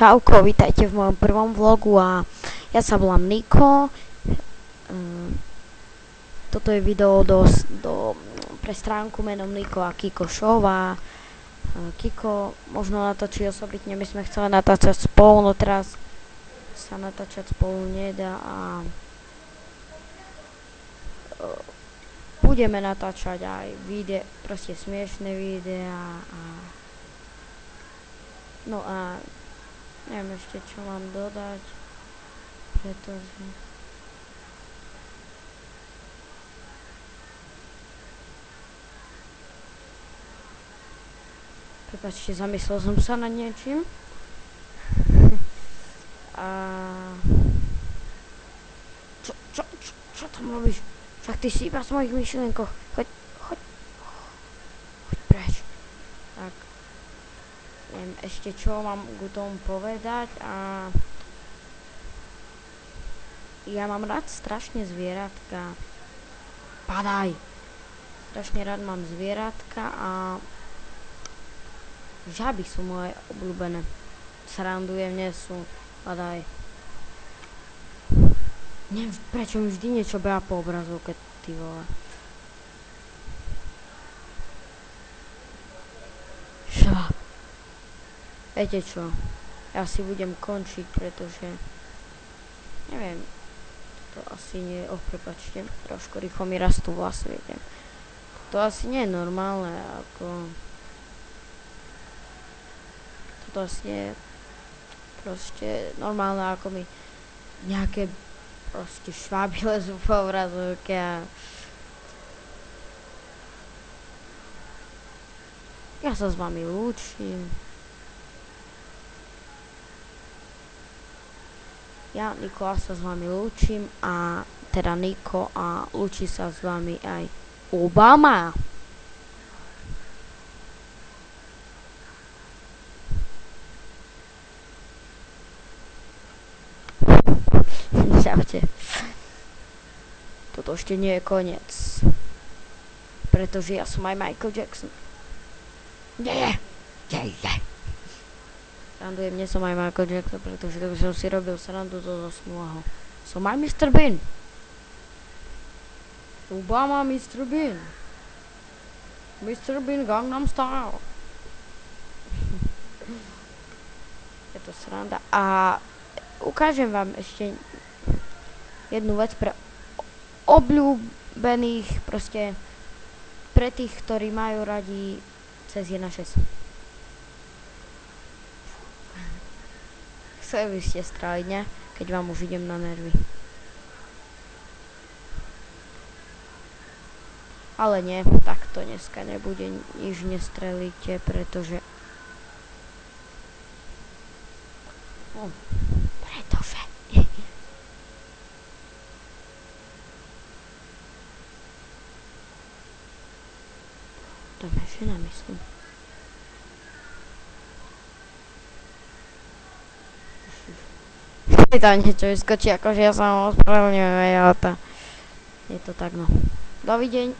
Čauko, vítajte v mojom prvom vlogu a ja sa volám Niko. Toto je video pre stránku menom Niko a Kiko Show a Kiko možno natočí osobitne, my sme chceli natáčať spolu, no teraz sa natáčať spolu nedá a budeme natáčať aj proste smiešné videá a no a neviem ešte čo mám dodať, pretože prepáčte, zamyslel som sa nad niečím a čo tam robíš? Však ty si iba z mojich myšlienkoch, choď preč. Tak neviem ešte čo mám k tomu povedať a ja mám rád strašne zvieratka. Padaj! Strašne rád mám zvieratka a žaby sú moje obľúbené. Srandujem, nie sú. Padaj. Neviem prečo mi vždy niečo beha po obrazovke, ty vole. Švab. Viete čo, ja si budem končiť, pretože neviem, to asi nie je, prepáčte, trošku rýchlo mi rastú vlasy, viete. To asi nie je normálne, ako toto asi nie je proste normálne, ako mi nejaké proste šváby lezú po obrazovke a ja sa s vami lúčim. Ja, Niko, sa s vami lúčim a teda Niko a lúči sa s vami aj Obama. Čaute. Toto ešte nie je koniec. Pretože ja som aj Michael Jackson. Nie. Randujem, nie som aj Michael Jackson, pretože to som si robil srandu zo zosnulého. Som aj Mr. Bean. Obama, Mr. Bean. Mr. Bean Gangnam Style. Je to sranda. A ukážem vám ešte jednu vec pre obľúbených, proste pre tých, ktorí majú radi cez 1.6. Chceli by ste stráviť, ne? Keď vám už idem na nervy. Ale nie, takto dneska nebude, nič nestrelíte, pretože to je žena, myslím. Tam niečo vyskočí, akože ja sa vám ospravedlňujem, je to tak, no. Dovidenia.